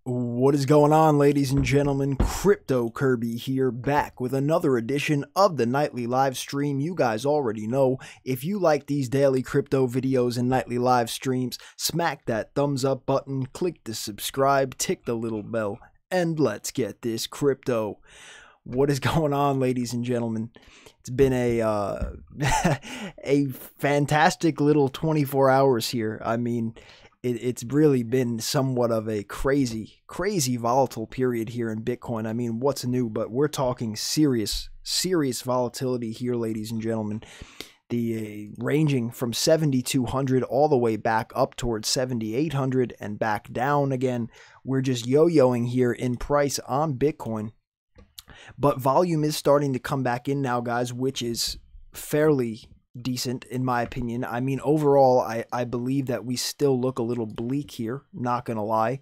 What is going on, ladies and gentlemen? Crypto Kirby here, back with another edition of the nightly live stream. You guys already know, if you like these daily crypto videos and nightly live streams, smack that thumbs up button, click the subscribe, tick the little bell, and let's get this crypto. What is going on, ladies and gentlemen? It's been a a fantastic little 24 hours here. I mean, it's really been somewhat of a crazy volatile period here in Bitcoin. I mean, what's new? But we're talking serious volatility here, ladies and gentlemen. The ranging from 7,200 all the way back up towards 7,800 and back down again. We're just yo-yoing here in price on Bitcoin. But volume is starting to come back in now, guys, which is fairly decent in my opinion. I mean, overall, I believe that we still look a little bleak here, not gonna lie.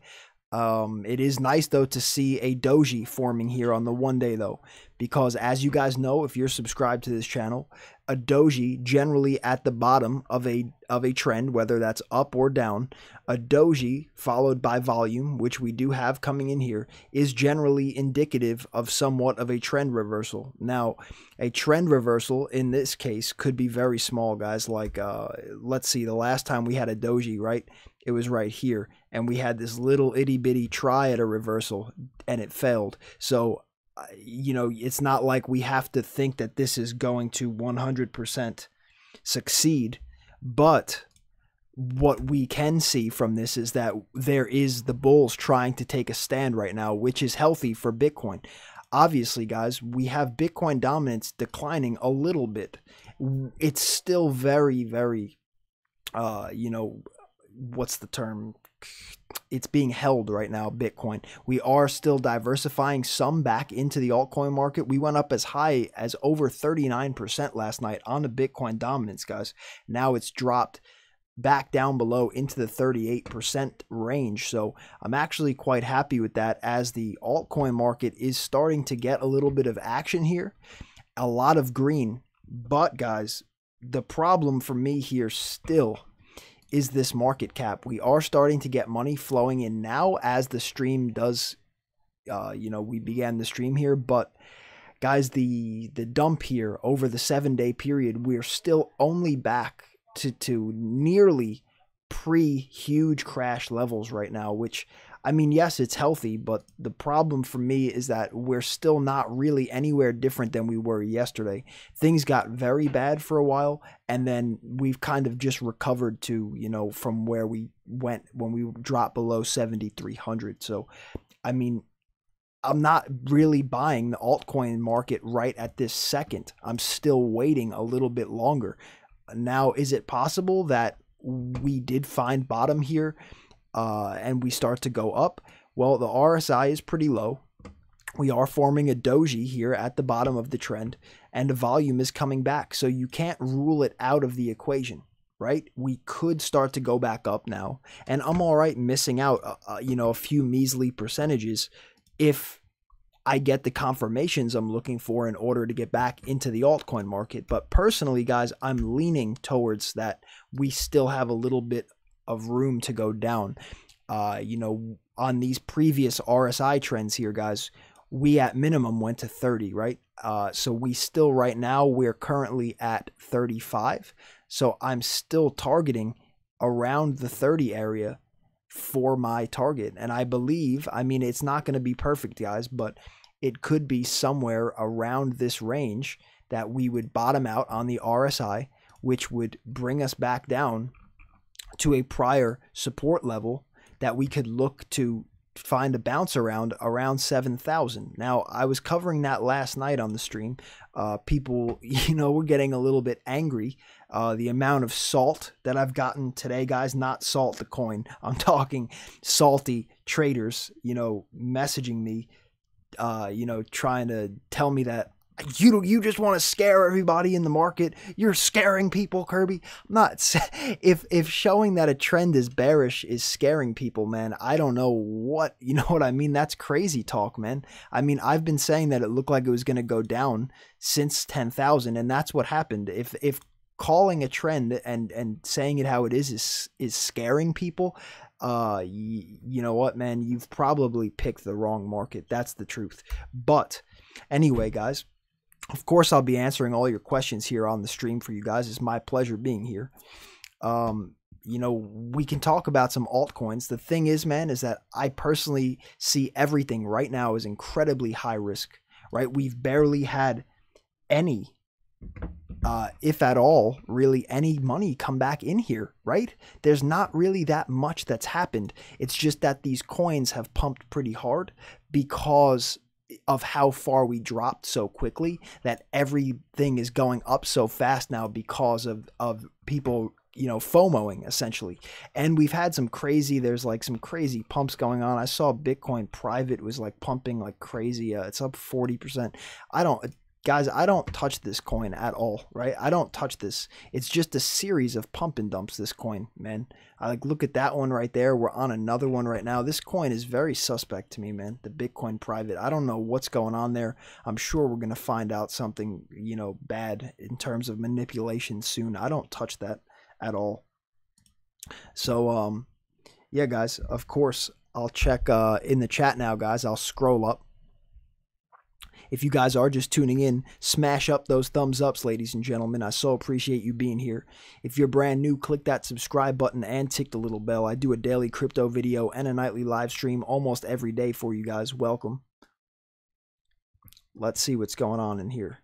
It is nice though to see a doji forming here on the 1 day though, because as you guys know, if you're subscribed to this channel, a doji generally at the bottom of a trend, whether that's up or down, a doji followed by volume, which we do have coming in here, is generally indicative of somewhat of a trend reversal. Now, a trend reversal in this case could be very small, guys. Like, let's see, the last time we had a doji, right? It was right here, and we had this little itty bitty try at a reversal, and it failed. So, you know, it's not like we have to think that this is going to 100% succeed, but what we can see from this is that there is the bulls trying to take a stand right now, which is healthy for Bitcoin. Obviously, guys, we have Bitcoin dominance declining a little bit. It's still very, you know, what's the term? It's being held right now, Bitcoin. We are still diversifying some back into the altcoin market. We went up as high as over 39% last night on the Bitcoin dominance, guys. Now it's dropped back down below into the 38% range. So I'm actually quite happy with that, as the altcoin market is starting to get a little bit of action here. A lot of green. But guys, the problem for me here still is this market cap. We are starting to get money flowing in now as the stream does, you know, we began the stream here. But guys, the dump here over the 7-day period, we're still only back to nearly pre-huge crash levels right now, which, I mean, yes, it's healthy, but the problem for me is that we're still not really anywhere different than we were yesterday. Things got very bad for a while, and then we've kind of just recovered to, you know, from where we went when we dropped below 7,300. So, I mean, I'm not really buying the altcoin market right at this second. I'm still waiting a little bit longer. Now, is it possible that we did find bottom here and we start to go up? Well, the RSI is pretty low. We are forming a doji here at the bottom of the trend, and the volume is coming back. So you can't rule it out of the equation, right? We could start to go back up now, and I'm all right missing out, you know, a few measly percentages if I get the confirmations I'm looking for in order to get back into the altcoin market. But personally, guys, I'm leaning towards that we still have a little bit of room to go down. You know, on these previous RSI trends here, guys, we at minimum went to 30, right? So we still, right now, we're currently at 35. So I'm still targeting around the 30 area for my target. And I believe, I mean, it's not going to be perfect, guys, but it could be somewhere around this range that we would bottom out on the RSI, which would bring us back down to a prior support level that we could look to find a bounce around 7,000. Now, I was covering that last night on the stream. People, you know, were getting a little bit angry. The amount of salt that I've gotten today, guys, not salt the coin. I'm talking salty traders, you know, messaging me, you know, trying to tell me that you just want to scare everybody in the market. You're scaring people, Kirby. I'm not. If showing that a trend is bearish is scaring people, man, I don't know what, you know what I mean? That's crazy talk, man. I mean, I've been saying that it looked like it was going to go down since 10,000, and that's what happened. If calling a trend and saying it how it is scaring people, you know what, man, you've probably picked the wrong market. That's the truth. But anyway, guys, of course, I'll be answering all your questions here on the stream for you guys. It's my pleasure being here. You know, we can talk about some altcoins. The thing is, man, is that I personally see everything right now as incredibly high risk, right? We've barely had any, if at all, really any money come back in here, right? There's not really that much that's happened. It's just that these coins have pumped pretty hard because of how far we dropped so quickly, that everything is going up so fast now because of people, you know, FOMOing essentially. And we've had some crazy, there's like some crazy pumps going on. I saw Bitcoin private was like pumping like crazy. It's up 40%. Guys, I don't touch this coin at all, right? I don't touch this. It's just a series of pump and dumps, this coin, man. I like, look at that one right there. We're on another one right now. This coin is very suspect to me, man. The Bitcoin private. I don't know what's going on there. I'm sure we're going to find out something, you know, bad in terms of manipulation soon. I don't touch that at all. So, yeah, guys, of course, I'll check in the chat now, guys. I'll scroll up. If you guys are just tuning in, smash up those thumbs ups, ladies and gentlemen. I so appreciate you being here. If you're brand new, click that subscribe button and tick the little bell. I do a daily crypto video and a nightly live stream almost every day for you guys. Welcome. Let's see what's going on in here.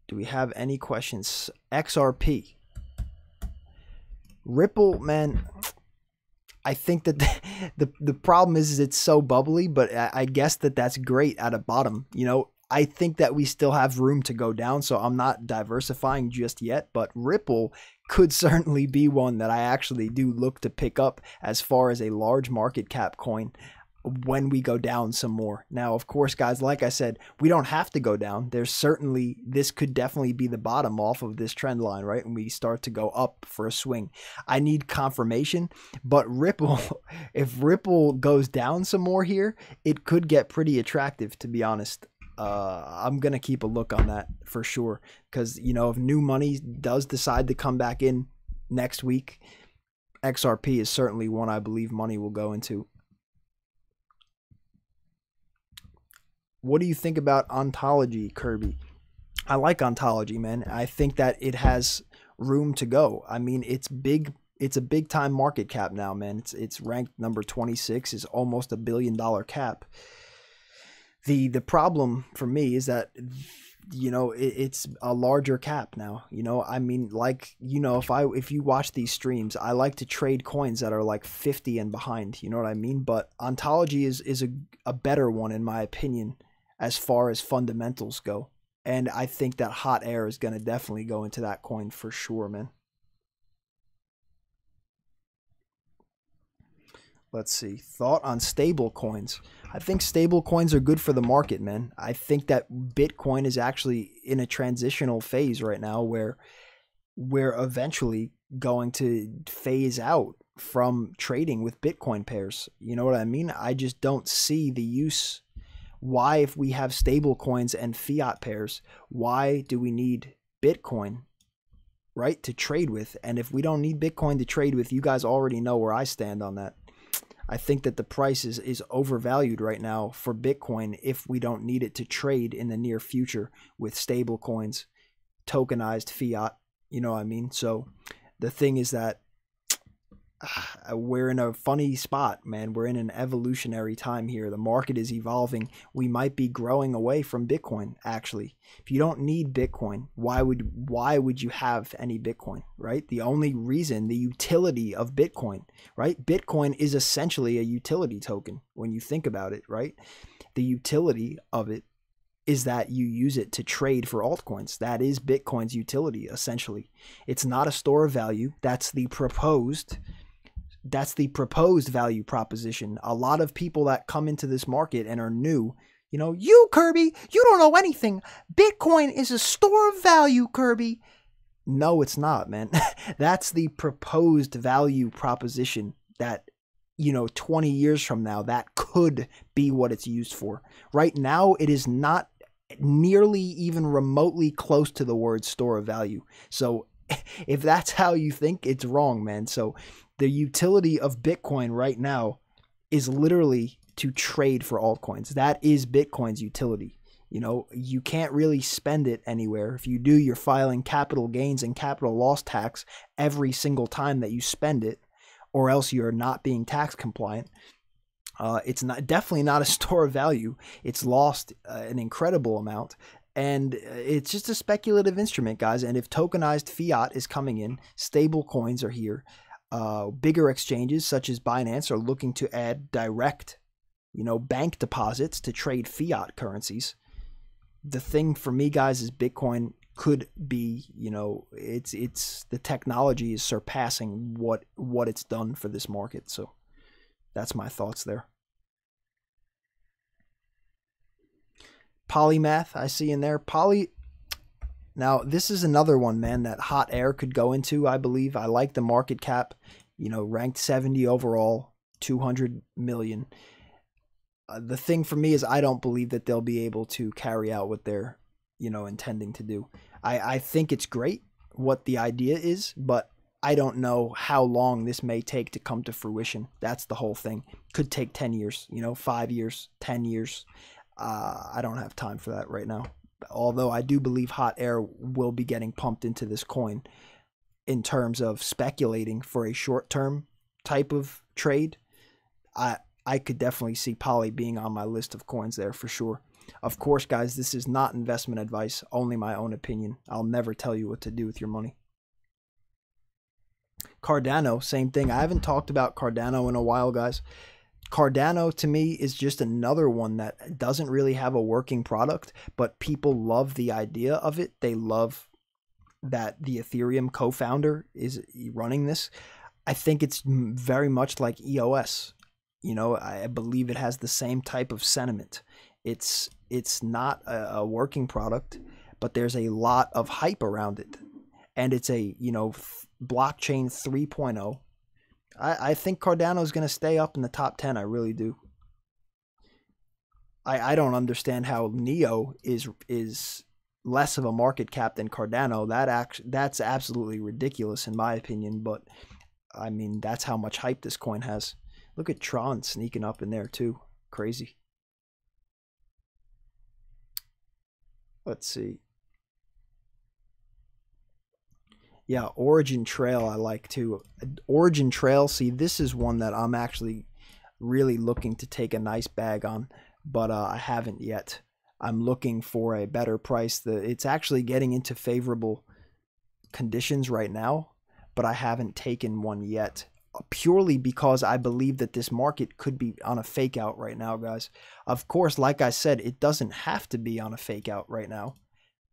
Do we have any questions? XRP. Ripple, man, I think that the problem is it's so bubbly, but I guess that's great at a bottom. You know, I think that we still have room to go down, so I'm not diversifying just yet. But Ripple could certainly be one that I actually do look to pick up as far as a large market cap coin when we go down some more. Now, of course, guys, like I said, we don't have to go down. There's certainly, this could definitely be the bottom off of this trend line, right? And we start to go up for a swing. I need confirmation, but Ripple, if Ripple goes down some more here, it could get pretty attractive, to be honest. I'm going to keep a look on that for sure. Because, you know, if new money does decide to come back in next week, XRP is certainly one I believe money will go into. What do you think about Ontology, Kirby? I like Ontology, man. I think that it has room to go. I mean, it's big. It's a big time market cap now, man. It's ranked number 26. Is almost $1 billion cap. The problem for me is that, you know, it's a larger cap now. You know, I mean, like, you know, if you watch these streams, I like to trade coins that are like 50 and behind. You know what I mean? But Ontology is a better one in my opinion, as far as fundamentals go. And I think that hot air is going to definitely go into that coin for sure, man. Let's see. Thought on stable coins. I think stable coins are good for the market, man. I think that Bitcoin is actually in a transitional phase right now where we're eventually going to phase out from trading with Bitcoin pairs. You know what I mean? I just don't see the use. Why, if we have stable coins and fiat pairs, why do we need Bitcoin, right, to trade with? And if we don't need Bitcoin to trade with, you guys already know where I stand on that. I think that the price is overvalued right now for Bitcoin if we don't need it to trade in the near future with stable coins, tokenized fiat, you know what I mean? So the thing is that we're in a funny spot, man. We're in an evolutionary time here. The market is evolving. We might be growing away from Bitcoin, actually. If you don't need Bitcoin, why would you have any Bitcoin, right? The only reason, the utility of Bitcoin, right? Bitcoin is essentially a utility token when you think about it, right? The utility of it is that you use it to trade for altcoins. That is Bitcoin's utility, essentially. It's not a store of value. That's the proposed value proposition. A lot of people that come into this market and are new, you know, you, Kirby, you don't know anything. Bitcoin is a store of value, Kirby. No, it's not, man. That's the proposed value proposition that, you know, 20 years from now, that could be what it's used for. Right now, it is not nearly even remotely close to the word store of value. So if that's how you think, it's wrong, man. So The utility of Bitcoin right now is literally to trade for altcoins. That is Bitcoin's utility. You know, you can't really spend it anywhere. If you do, you're filing capital gains and capital loss tax every single time that you spend it, or else you're not being tax compliant. It's definitely not a store of value. It's lost an incredible amount, and it's just a speculative instrument, guys. And if tokenized fiat is coming in, stable coins are here. Bigger exchanges such as Binance are looking to add direct, you know, bank deposits to trade fiat currencies. The thing for me, guys, is Bitcoin could be, you know, it's the technology is surpassing what it's done for this market. So that's my thoughts there. Polymath, I see in there. Now, this is another one, man, that hot air could go into, I believe. I like the market cap, you know, ranked 70 overall, 200 million. The thing for me is I don't believe that they'll be able to carry out what they're, you know, intending to do. I think it's great what the idea is, but I don't know how long this may take to come to fruition. That's the whole thing. Could take 10 years, you know, 5 years, 10 years. I don't have time for that right now. Although I do believe hot air will be getting pumped into this coin in terms of speculating for a short-term type of trade. I could definitely see Poly being on my list of coins there for sure. Of course, guys, this is not investment advice, only my own opinion. I'll never tell you what to do with your money. Cardano, same thing. I haven't talked about Cardano in a while, guys. Cardano, to me, is just another one that doesn't really have a working product, but people love the idea of it. They love that the Ethereum co-founder is running this. I think it's very much like EOS. You know, I believe it has the same type of sentiment. It's not a working product, but there's a lot of hype around it. And it's a, you know, blockchain 3.0. I think Cardano is going to stay up in the top 10. I really do. I don't understand how Neo is less of a market cap than Cardano. That's absolutely ridiculous in my opinion. But I mean, that's how much hype this coin has. Look at Tron sneaking up in there too. Crazy. Let's see. Yeah, Origin Trail I like too. Origin Trail, see, this is one that I'm actually really looking to take a nice bag on, but I haven't yet. I'm looking for a better price. It's actually getting into favorable conditions right now, but I haven't taken one yet. Purely because I believe that this market could be on a fake out right now, guys. Of course, like I said, it doesn't have to be on a fake out right now,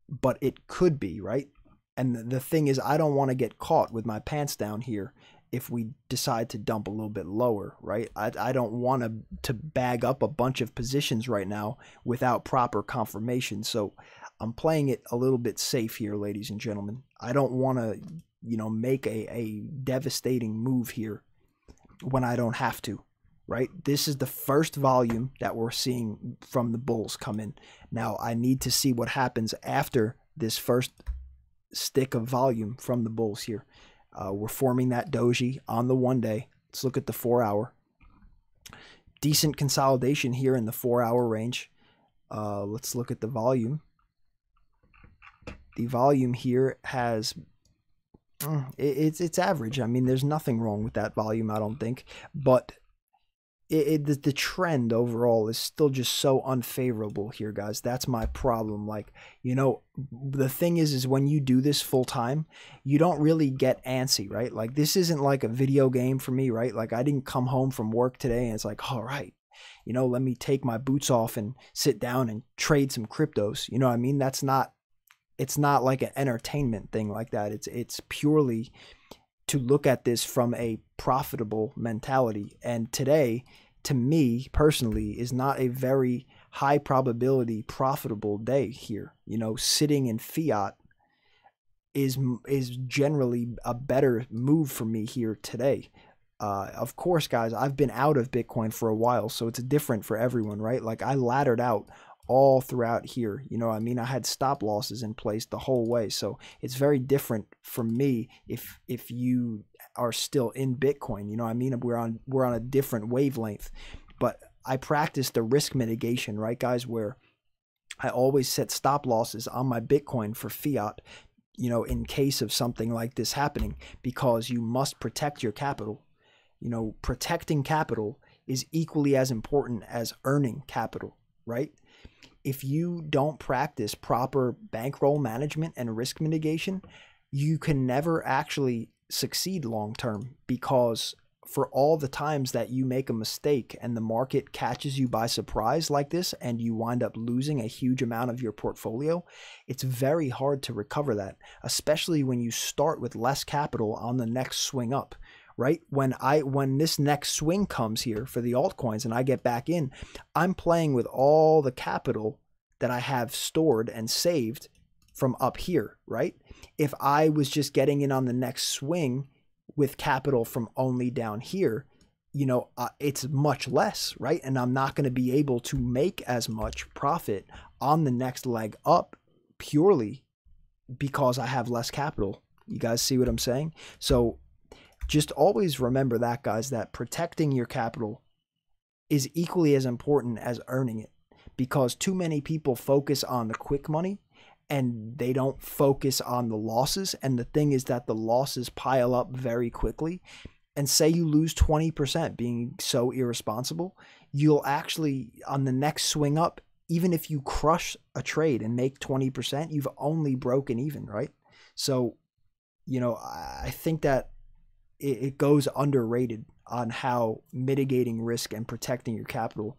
but it could be, right? And the thing is, I don't want to get caught with my pants down here if we decide to dump a little bit lower, right? I don't want to bag up a bunch of positions right now without proper confirmation. So I'm playing it a little bit safe here, ladies and gentlemen. I don't want to, you know, make a devastating move here when I don't have to, right? This is the first volume that we're seeing from the bulls come in. Now I need to see what happens after this first stick of volume from the bulls here. We're forming that doji on the 1 day. Let's look at the 4 hour. Decent consolidation here in the 4 hour range. Let's look at the volume. The volume here has it's average. I mean, there's nothing wrong with that volume, I don't think, but the trend overall is still just so unfavorable here, guys. That's my problem. Like, you know, the thing is when you do this full time, you don't really get antsy, right? Like, this isn't like a video game for me, right? Like, I didn't come home from work today and it's like, all right, you know, let me take my boots off and sit down and trade some cryptos. You know what I mean? That's not, it's not like an entertainment thing like that. It's purely to look at this from a profitable mentality. And today, to me personally, is not a very high probability profitable day here. You know, sitting in fiat is generally a better move for me here today. Of course, guys, I've been out of Bitcoin for a while, so it's different for everyone, right? Like, I laddered out all throughout here. You know what I mean? I had stop losses in place the whole way. So it's very different for me if you are still in Bitcoin. You know what I mean? We're on a different wavelength. But I practice the risk mitigation, right, guys, where I always set stop losses on my Bitcoin for fiat, you know, in case of something like this happening, because you must protect your capital. You know, protecting capital is equally as important as earning capital, right? If you don't practice proper bankroll management and risk mitigation, you can never actually succeed long term, because for all the times that you make a mistake and the market catches you by surprise like this and you wind up losing a huge amount of your portfolio, it's very hard to recover that, especially when you start with less capital on the next swing up, right? When this next swing comes here for the altcoins and I get back in, I'm playing with all the capital that I have stored and saved from up here, right? If I was just getting in on the next swing with capital from only down here, you know, it's much less, right? And I'm not going to be able to make as much profit on the next leg up purely because I have less capital. You guys see what I'm saying? So just always remember that, guys, that protecting your capital is equally as important as earning it, because too many people focus on the quick money and they don't focus on the losses. And the thing is that the losses pile up very quickly. And say you lose 20% being so irresponsible, you'll actually, on the next swing up, even if you crush a trade and make 20%, you've only broken even, right? So, you know, I think that it goes underrated on how mitigating risk and protecting your capital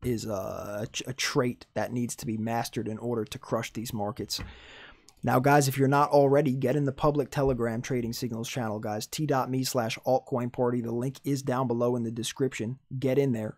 is a trait that needs to be mastered in order to crush these markets. Now, guys, if you're not already, get in the public Telegram Trading Signals channel, guys. t.me/altcoin party. The link is down below in the description. Get in there.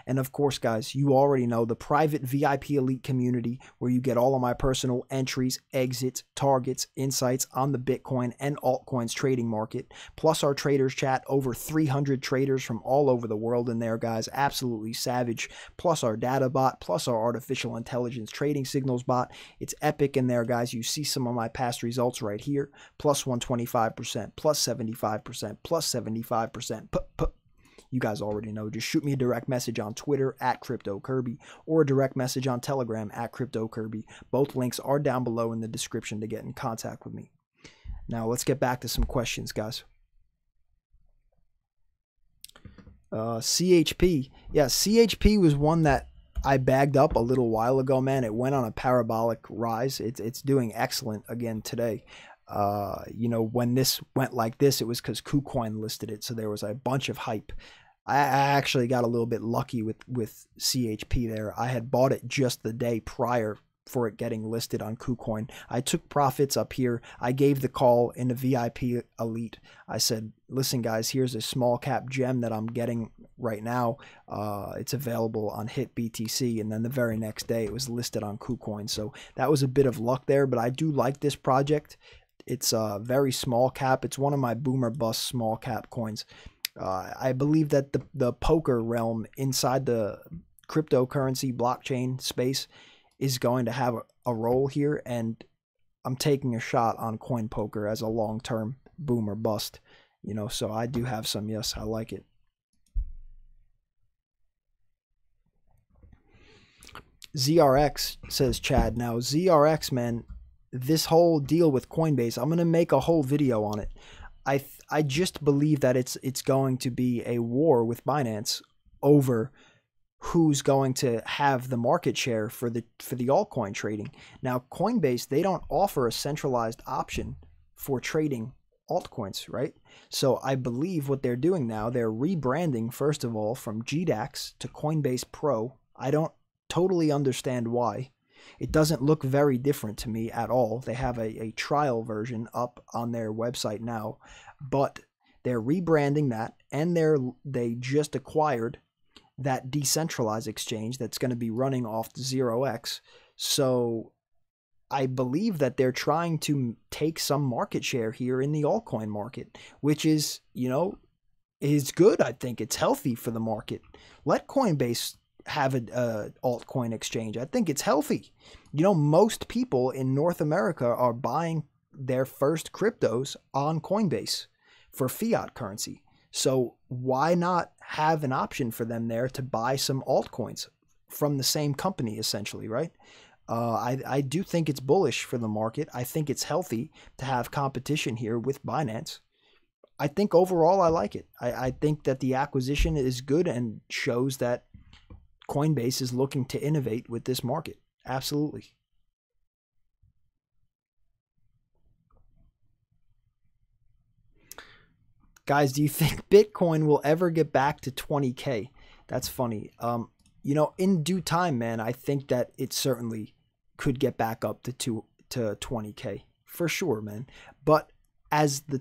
And of course, guys, you already know the private VIP elite community where you get all of my personal entries, exits, targets, insights on the Bitcoin and altcoins trading market, plus our traders chat, over 300 traders from all over the world in there, guys, absolutely savage, plus our data bot, plus our artificial intelligence trading signals bot. It's epic in there, guys. You see some of my past results right here, plus 125%, plus 75%, plus 75%. You guys already know. Just shoot me a direct message on Twitter at CryptoKirby or a direct message on Telegram at CryptoKirby. Both links are down below in the description to get in contact with me. Now let's get back to some questions, guys. CHP. Yeah, CHP was one that I bagged up a little while ago, man. It went on a parabolic rise. It's doing excellent again today. You know, when this went like this, it was because KuCoin listed it, so there was a bunch of hype. I actually got a little bit lucky with CHP there. I had bought it just the day prior for it getting listed on KuCoin. I took profits up here. I gave the call in the VIP elite. I said, listen, guys, here's a small cap gem that I'm getting right now. It's available on HitBTC. And then the very next day it was listed on KuCoin. So that was a bit of luck there, but I do like this project. It's a very small cap. It's one of my boomer bust small cap coins. I believe that the poker realm inside the cryptocurrency blockchain space is going to have a role here, and I'm taking a shot on coin poker as a long-term boomer bust, you know, so I do have some. Yes, I like it. ZRX, says Chad. Now, ZRX, man, this whole deal with Coinbase, I'm going to make a whole video on it. I just believe that it's going to be a war with Binance over who's going to have the market share for the altcoin trading. Now, Coinbase, they don't offer a centralized option for trading altcoins, right? So I believe what they're doing now, they're rebranding, first of all, from GDAX to Coinbase Pro. I don't totally understand why. It doesn't look very different to me at all. They have a trial version up on their website now, but they're rebranding that, and they just acquired that decentralized exchange that's going to be running off 0x. So I believe that they're trying to take some market share here in the altcoin market, which is, you know, is good. I think it's healthy for the market. Let Coinbase have a altcoin exchange. I think it's healthy. You know, most people in North America are buying their first cryptos on Coinbase. for fiat currency. So why not have an option for them there to buy some altcoins from the same company, essentially, right? I do think it's bullish for the market. I think it's healthy to have competition here with Binance. I think overall I like it. I think that the acquisition is good and shows that Coinbase is looking to innovate with this market. Absolutely. Guys, do you think Bitcoin will ever get back to 20K? That's funny. You know, in due time, man, I think that it certainly could get back up to 20K for sure, man. But as the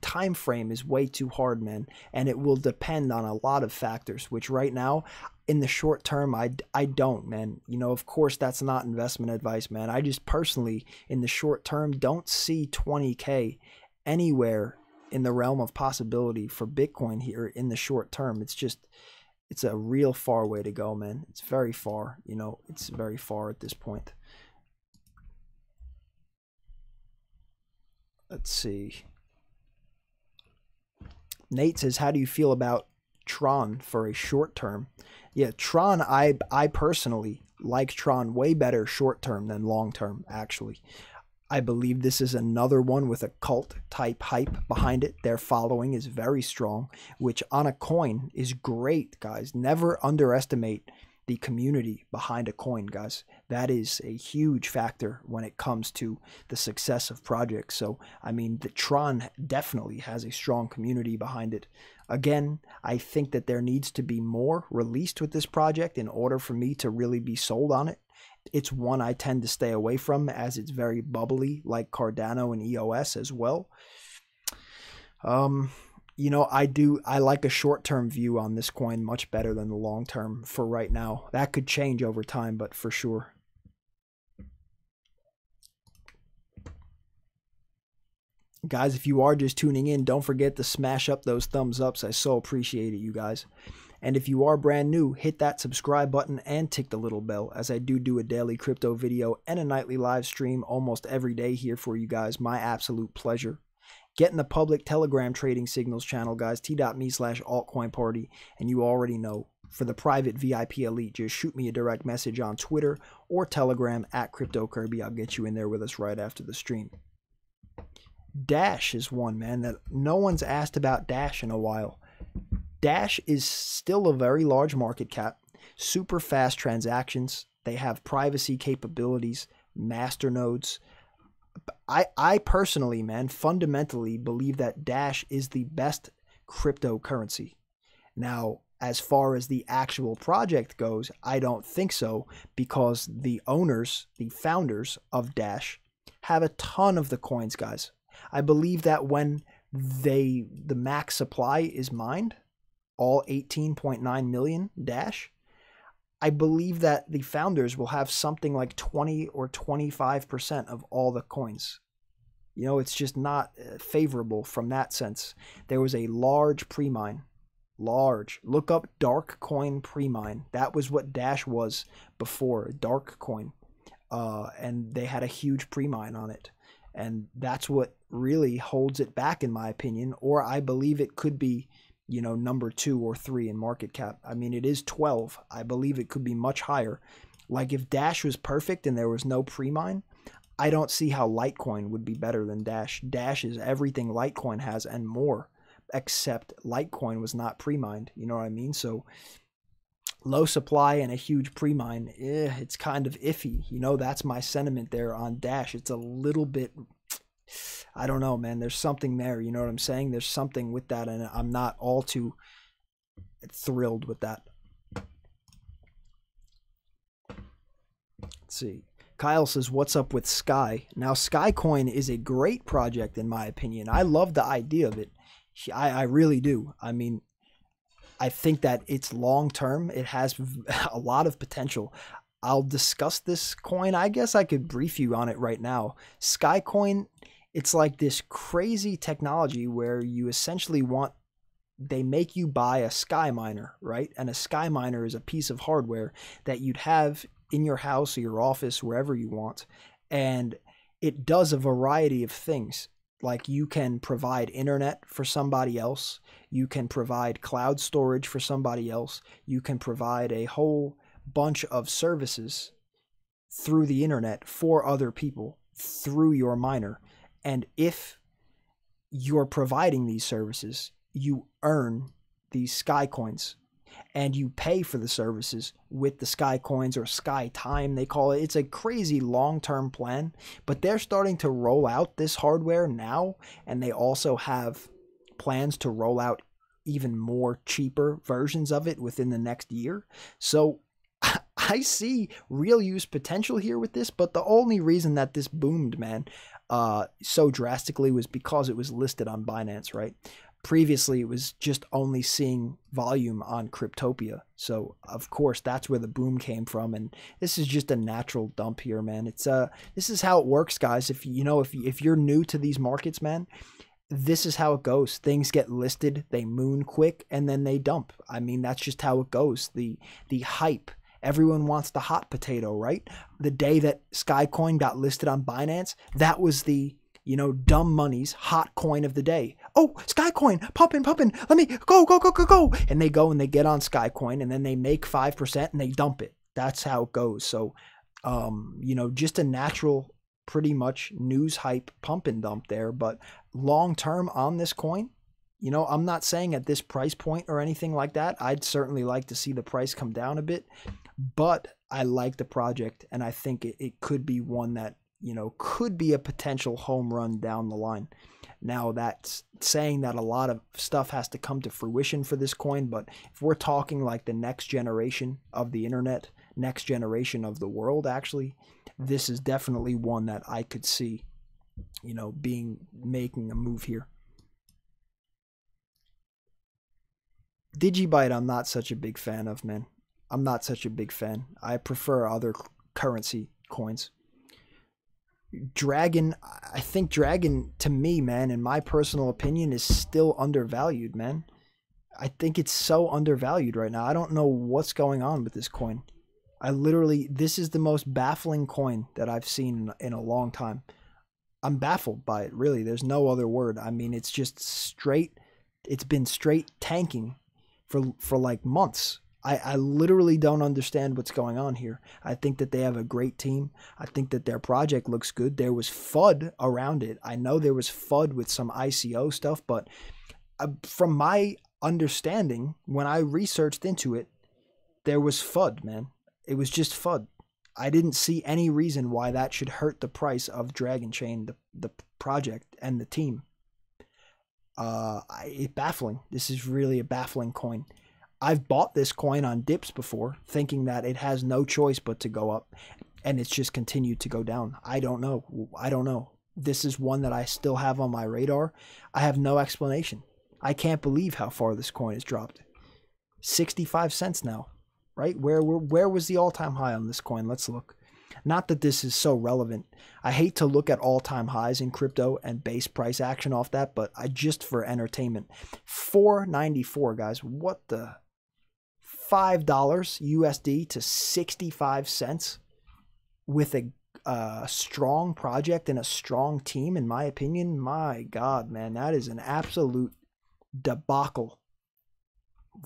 time frame is way too hard, man, and it will depend on a lot of factors, which right now in the short term I don't, man. You know, of course that's not investment advice, man. I just personally in the short term don't see 20K anywhere in the realm of possibility for Bitcoin here in the short term. It's a real far way to go, man. It's very far, you know, it's very far at this point. Let's see. Nate says, how do you feel about Tron for a short term? Yeah, Tron, I personally like Tron way better short term than long term, actually. I believe this is another one with a cult type hype behind it. Their following is very strong, which on a coin is great, guys. Never underestimate the community behind a coin, guys. That is a huge factor when it comes to the success of projects. So, I mean, the Tron definitely has a strong community behind it. Again, I think that there needs to be more released with this project in order for me to really be sold on it. It's one I tend to stay away from as it's very bubbly, like Cardano and EOS as well. You know, I like a short-term view on this coin much better than the long-term for right now. That could change over time, but for sure. Guys, if you are just tuning in, don't forget to smash up those thumbs ups. I so appreciate it, you guys. And if you are brand new, hit that subscribe button and tick the little bell, as I do a daily crypto video and a nightly live stream almost every day here for you guys. My absolute pleasure. Get in the public Telegram trading signals channel, guys, t.me/altcoinparty, and you already know. For the private VIP elite, just shoot me a direct message on Twitter or Telegram at CryptoKirby. I'll get you in there with us right after the stream. Dash is one, man, that no one's asked about Dash in a while. Dash is still a very large market cap, super fast transactions. They have privacy capabilities, masternodes. I personally, man, fundamentally believe that Dash is the best cryptocurrency. Now, as far as the actual project goes, I don't think so, because the owners, the founders of Dash, have a ton of the coins, guys. I believe that when the max supply is mined, all 18.9 million Dash, I believe that the founders will have something like 20 or 25% of all the coins. You know, it's just not favorable from that sense. There was a large pre-mine. Large. Look up dark coin pre-mine. That was what Dash was before, dark coin. And they had a huge pre-mine on it. And that's what really holds it back, in my opinion. Or I believe it could be, you know, number 2 or 3 in market cap. I mean, it is 12. I believe it could be much higher. Like if Dash was perfect and there was no pre-mine, I don't see how Litecoin would be better than Dash. Dash is everything Litecoin has and more, except Litecoin was not pre-mined. You know what I mean? So low supply and a huge pre-mine, it's kind of iffy. You know, that's my sentiment there on Dash. It's a little bit, I don't know, man. There's something there. You know what I'm saying? There's something with that, and I'm not all too thrilled with that. Let's see. Kyle says, what's up with Sky? Now, Skycoin is a great project, in my opinion. I love the idea of it. I really do. I mean, I think that it's long-term. It has a lot of potential. I'll discuss this coin. I guess I could brief you on it right now. Skycoin, it's like this crazy technology where you essentially they make you buy a Sky Miner, right? And a Sky Miner is a piece of hardware that you'd have in your house or your office, wherever you want. And it does a variety of things. Like, you can provide internet for somebody else. You can provide cloud storage for somebody else. You can provide a whole bunch of services through the internet for other people through your miner. And if you're providing these services, you earn these sky coins, and you pay for the services with the sky coins, or sky time they call it. It's a crazy long-term plan, but they're starting to roll out this hardware now, and they also have plans to roll out even more cheaper versions of it within the next year. So I see real use potential here with this, but the only reason that this boomed, man, so drastically was because it was listed on Binance, right? Previously, it was just only seeing volume on Cryptopia. So, of course, that's where the boom came from. And this is just a natural dump here, man. It's this is how it works, guys. If you're new to these markets, man, this is how it goes. Things get listed, they moon quick, and then they dump. I mean, that's just how it goes. The hype. Everyone wants the hot potato, right? The day that Skycoin got listed on Binance, that was the dumb money's hot coin of the day. Oh, Skycoin, pumping. Let me go. And they go and they get on Skycoin, and then they make 5% and they dump it. That's how it goes. So, just a natural, pretty much news hype pump and dump there. But long term on this coin, I'm not saying at this price point or anything like that. I'd certainly like to see the price come down a bit, but I like the project, and I think it could be one that could be a potential home run down the line. Now, that's saying that a lot of stuff has to come to fruition for this coin, but if we're talking like the next generation of the internet, next generation of the world, actually, this is definitely one that I could see, making a move here. Digibyte, I'm not such a big fan of, man. I'm not such a big fan. I prefer other currency coins. Dragon, I think Dragon, to me, man, in my personal opinion, is still undervalued, man. I think it's so undervalued right now. I don't know what's going on with this coin. This is the most baffling coin that I've seen in a long time. I'm baffled by it, really. There's no other word. I mean, it's just straight, it's been straight tanking for like months. I literally don't understand what's going on here. I think that they have a great team. I think that their project looks good. There was FUD around it. I know there was FUD with some ICO stuff, but from my understanding, when I researched into it, there was FUD, man. It was just FUD. I didn't see any reason why that should hurt the price of Dragon Chain, the project, and the team. It's baffling. This is really a baffling coin. I've bought this coin on dips before, thinking that it has no choice but to go up, and it's just continued to go down. I don't know. This is one that I still have on my radar. I have no explanation. I can't believe how far this coin has dropped. 65 cents now, right? Where was the all-time high on this coin? Let's look. Not that this is so relevant. I hate to look at all-time highs in crypto and base price action off that, but just for entertainment. $4.94, guys. What the... $5 USD to 65 cents with a strong project and a strong team, in my opinion. My God, man, that is an absolute debacle.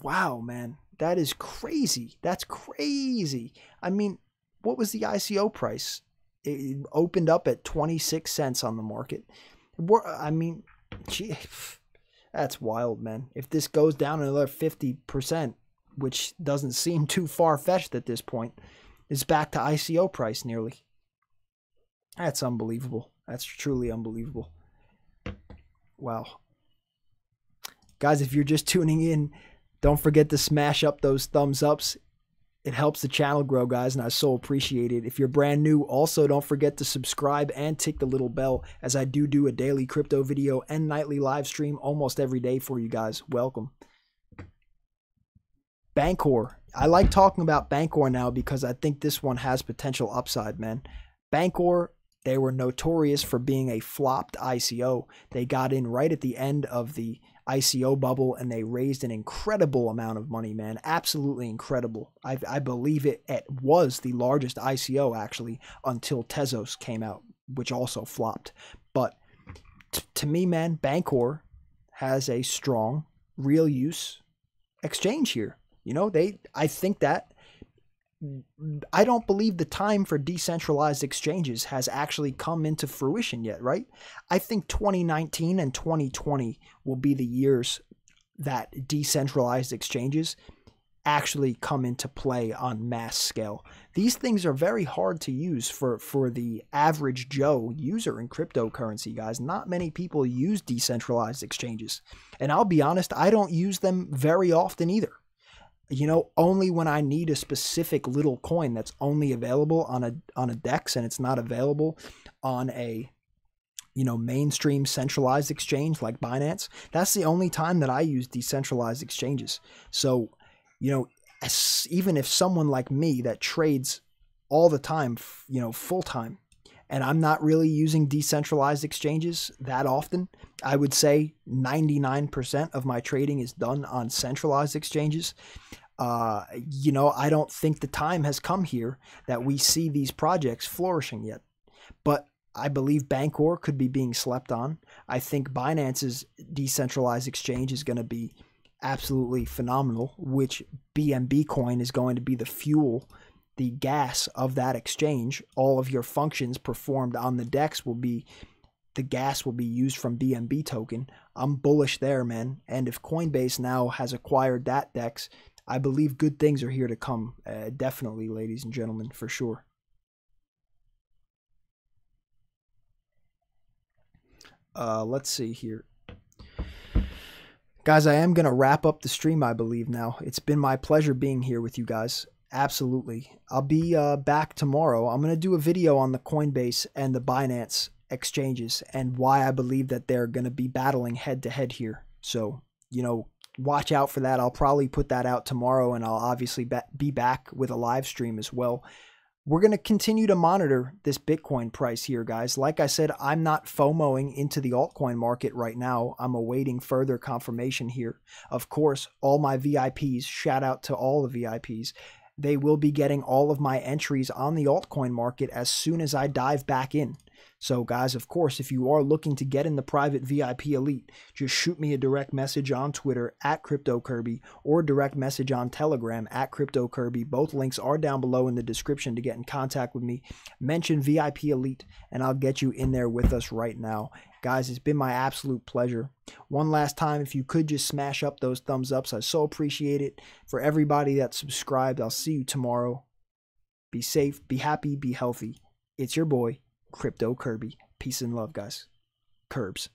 Wow, man, that is crazy. That's crazy. I mean, what was the ICO price? It opened up at 26 cents on the market. I mean, gee, that's wild, man. If this goes down another 50%, which doesn't seem too far-fetched at this point, is back to ICO price nearly. That's unbelievable. That's truly unbelievable. Wow. Guys, if you're just tuning in, don't forget to smash up those thumbs ups. It helps the channel grow, guys, and I so appreciate it. If you're brand new, also don't forget to subscribe and tick the little bell, as I do a daily crypto video and nightly live stream almost every day for you guys. Welcome. Bancor. I like talking about Bancor now because I think this one has potential upside, man. Bancor, they were notorious for being a flopped ICO. They got in right at the end of the ICO bubble, and they raised an incredible amount of money, man. Absolutely incredible. I believe it was the largest ICO, actually, until Tezos came out, which also flopped. But to me, man, Bancor has a strong real use exchange here. You know, I think that I don't believe the time for decentralized exchanges has actually come into fruition yet, right? I think 2019 and 2020 will be the years that decentralized exchanges actually come into play on mass scale. These things are very hard to use for the average Joe user in cryptocurrency, guys. Not many people use decentralized exchanges. And I'll be honest, I don't use them very often either. You know, only when I need a specific little coin that's only available on a DEX and it's not available on a, you know, mainstream centralized exchange like Binance. That's the only time that I use decentralized exchanges. So, you know, even if someone like me that trades all the time, you know, full time, and I'm not really using decentralized exchanges that often, I would say 99% of my trading is done on centralized exchanges. You know, I don't think the time has come here that we see these projects flourishing yet. But I believe Bancor could be being slept on. I think Binance's decentralized exchange is going to be absolutely phenomenal, which BNB coin is going to be the fuel, the gas of that exchange. All of your functions performed on the DEX will be, the gas will be used from BNB token. I'm bullish there, man. And if Coinbase now has acquired that DEX, I believe good things are here to come. Definitely, ladies and gentlemen, for sure. Let's see here. Guys, I am going to wrap up the stream, I believe, now. It's been my pleasure being here with you guys. Absolutely. I'll be back tomorrow. I'm going to do a video on the Coinbase and the Binance exchanges and why I believe that they're going to be battling head-to-head here. So, you know, watch out for that. I'll probably put that out tomorrow, and I'll obviously be back with a live stream as well. We're going to continue to monitor this Bitcoin price here, guys. Like I said, I'm not FOMOing into the altcoin market right now. I'm awaiting further confirmation here. Of course, all my VIPs, shout out to all the VIPs, they will be getting all of my entries on the altcoin market as soon as I dive back in. So guys, of course, if you are looking to get in the private VIP elite, just shoot me a direct message on Twitter at CryptoKirby or direct message on Telegram at CryptoKirby. Both links are down below in the description to get in contact with me. Mention VIP elite and I'll get you in there with us right now. Guys, it's been my absolute pleasure. One last time, if you could just smash up those thumbs ups, I so appreciate it. For everybody that's subscribed, I'll see you tomorrow. Be safe, be happy, be healthy. It's your boy, Crypto Kirby. Peace and love, guys. Curbs.